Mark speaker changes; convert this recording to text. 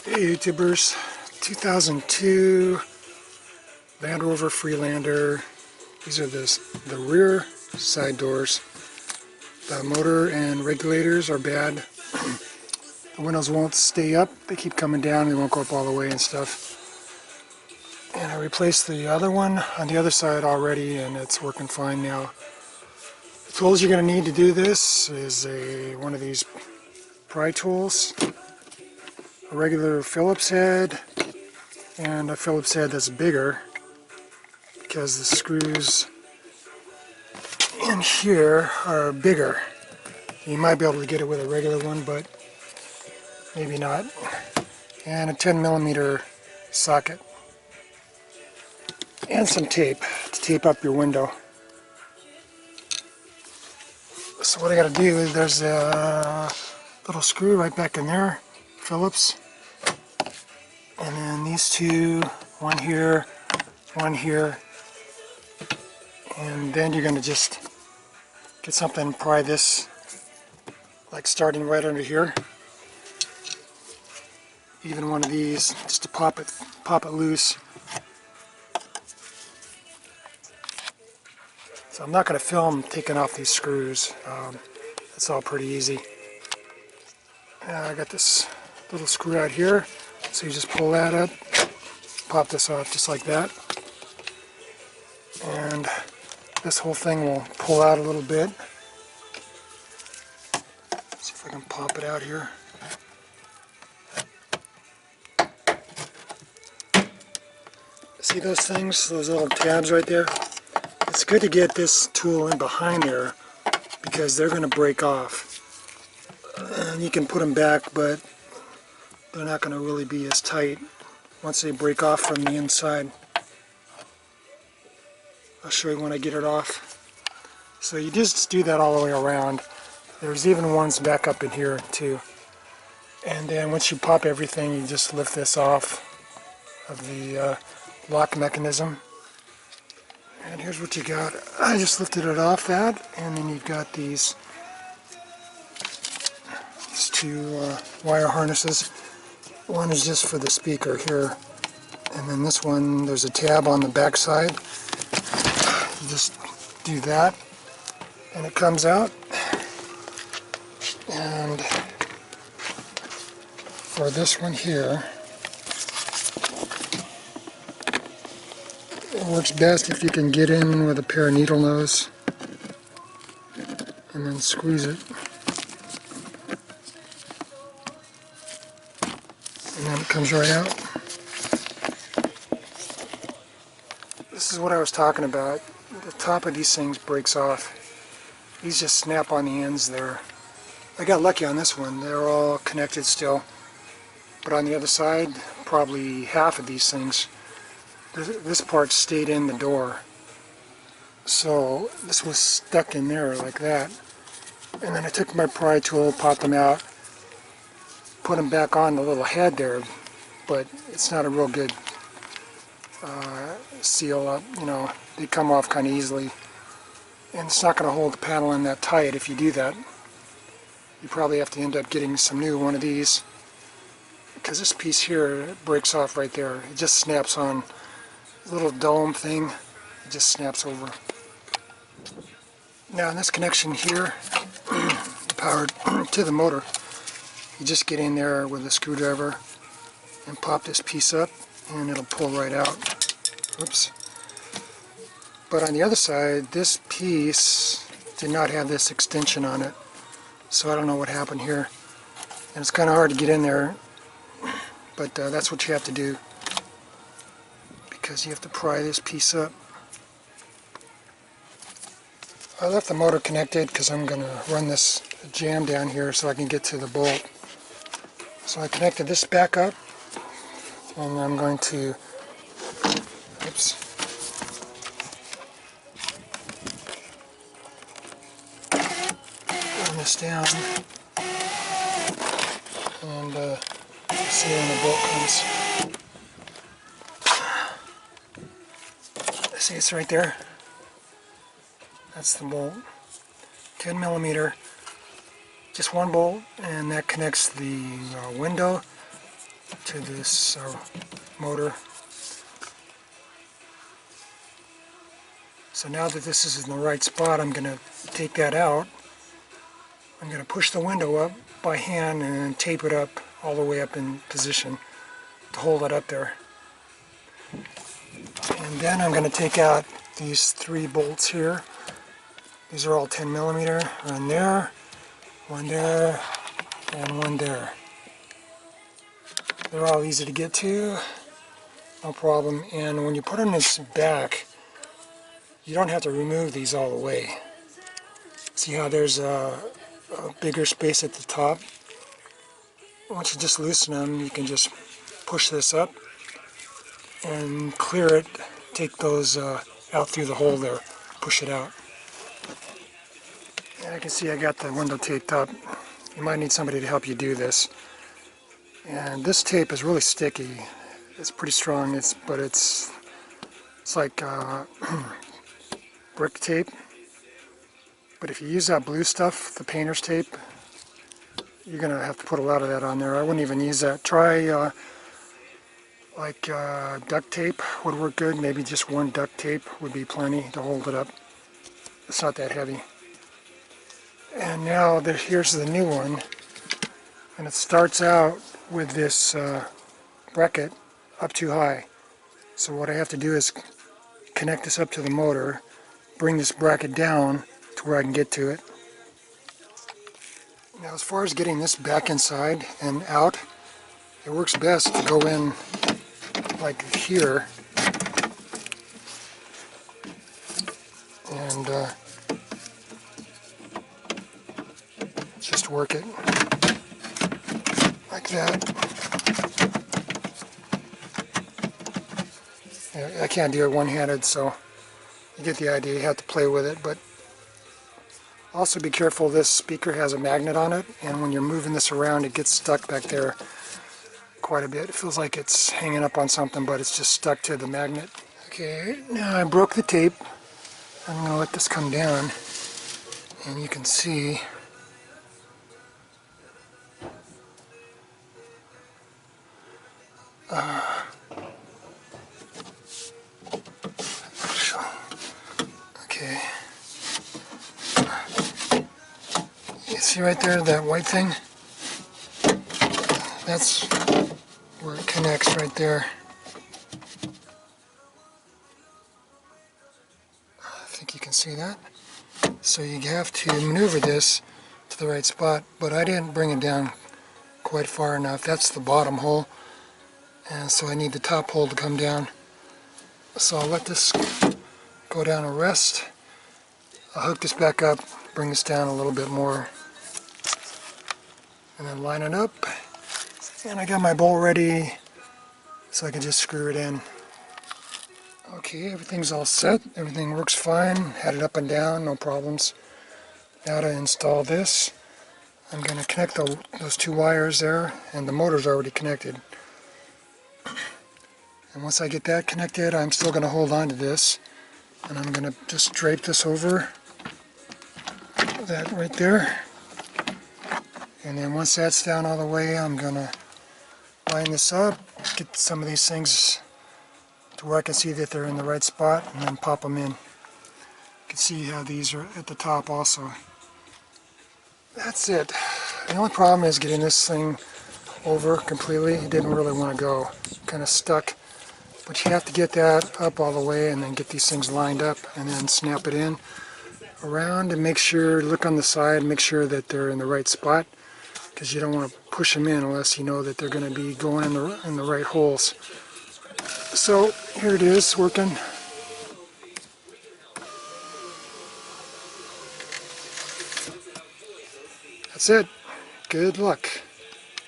Speaker 1: Hey YouTubers, 2002 Land Rover Freelander. These are the rear side doors. The motor and regulators are bad. The windows won't stay up, they keep coming down, they won't go up all the way and stuff. And I replaced the other one on the other side already and it's working fine now. The tools you're going to need to do this is one of these pry tools, a regular Phillips head, and a Phillips head that's bigger because the screws in here are bigger. You might be able to get it with a regular one, but maybe not. And a 10mm socket and some tape to tape up your window. So what I got to do is there's a little screw right back in there, Phillips, and then these two, one here, and then you're going to just get something and pry this, like starting right under here. Even one of these, just to pop it loose. So I'm not going to film taking off these screws. It's all pretty easy. I got this little screw out here, so you just pull that up, pop this off just like that, and this whole thing will pull out a little bit. See if I can pop it out here. See those things, those little tabs right there? It's good to get this tool in behind there because they're going to break off. And you can put them back, but they're not going to really be as tight once they break off from the inside. I'll show you when I get it off. So you just do that all the way around. There's even ones back up in here too. And then once you pop everything, you just lift this off of the lock mechanism. And here's what you got. I just lifted it off that, and then you've got these two wire harnesses. One is just for the speaker here, and then this one, there's a tab on the back side. You just do that, and it comes out. And for this one here, it works best if you can get in with a pair of needle nose and then squeeze it. And then it comes right out. This is what I was talking about. The top of these things breaks off. These just snap on the ends there. I got lucky on this one. They're all connected still. But on the other side, probably half of these things, this part stayed in the door. So this was stuck in there like that. And then I took my pry tool, popped them out, put them back on the little head there, but it's not a real good seal up, you know, they come off kind of easily, and it's not going to hold the panel in that tight if you do that. You probably have to end up getting some new one of these, because this piece here breaks off right there. It just snaps on, a little dome thing, it just snaps over. Now in this connection here, powered to the motor, you just get in there with a screwdriver and pop this piece up and it'll pull right out. Oops. But on the other side, this piece did not have this extension on it, so I don't know what happened here. And it's kind of hard to get in there, but that's what you have to do, because you have to pry this piece up. I left the motor connected because I'm going to run this jam down here so I can get to the bolt. So I connected this back up, and I'm going to, oops, run this down, and see when the bolt comes. See, it's right there. That's the bolt. 10mm, just one bolt, and that connects the window to this motor. So now that this is in the right spot, I'm going to take that out. I'm going to push the window up by hand and then tape it up all the way up in position to hold it up there. And then I'm going to take out these 3 bolts here. These are all 10 millimeter. One there, and one there. They're all easy to get to, no problem. And when you put them in this back, you don't have to remove these all the way. See how there's a bigger space at the top? Once you just loosen them, you can just push this up and clear it, take those out through the hole there, push it out. And I can see I got the window taped up. You might need somebody to help you do this. And this tape is really sticky. It's pretty strong, but it's like brick tape. But if you use that blue stuff, the painter's tape, you're going to have to put a lot of that on there. I wouldn't even use that. Try duct tape would work good. Maybe just 1 duct tape would be plenty to hold it up. It's not that heavy. And now here's the new one. And it starts out with this bracket up too high. So what I have to do is connect this up to the motor, bring this bracket down to where I can get to it. Now as far as getting this back inside and out, it works best to go in like here and just work it like that. I can't do it one-handed, so you get the idea. You have to play with it, but also be careful. This speaker has a magnet on it, and when you're moving this around, it gets stuck back there quite a bit. It feels like it's hanging up on something, but it's just stuck to the magnet. Okay, now I broke the tape. I'm going to let this come down, and you can see okay. You see right there, that white thing? That's where it connects right there. I think you can see that. So you have to maneuver this to the right spot, but I didn't bring it down quite far enough. That's the bottom hole, and so I need the top hole to come down. So I'll let this go down and rest. I'll hook this back up, bring this down a little bit more, and then line it up. And I got my bolt ready, so I can just screw it in. Okay, everything's all set. Everything works fine. Had it up and down, no problems. Now to install this, I'm going to connect those 2 wires there, and the motor's already connected. And once I get that connected, I'm still going to hold on to this, and I'm going to just drape this over that right there. And then once that's down all the way, I'm going to line this up, get some of these things to where I can see that they're in the right spot, and then pop them in. You can see how these are at the top also. That's it. The only problem is getting this thing over completely. It didn't really want to go. Kind of stuck. But you have to get that up all the way and then get these things lined up and then snap it in around and make sure, look on the side, make sure that they're in the right spot, because you don't want to push them in unless you know that they're going to be going in the right holes. So here it is, working. That's it. Good luck.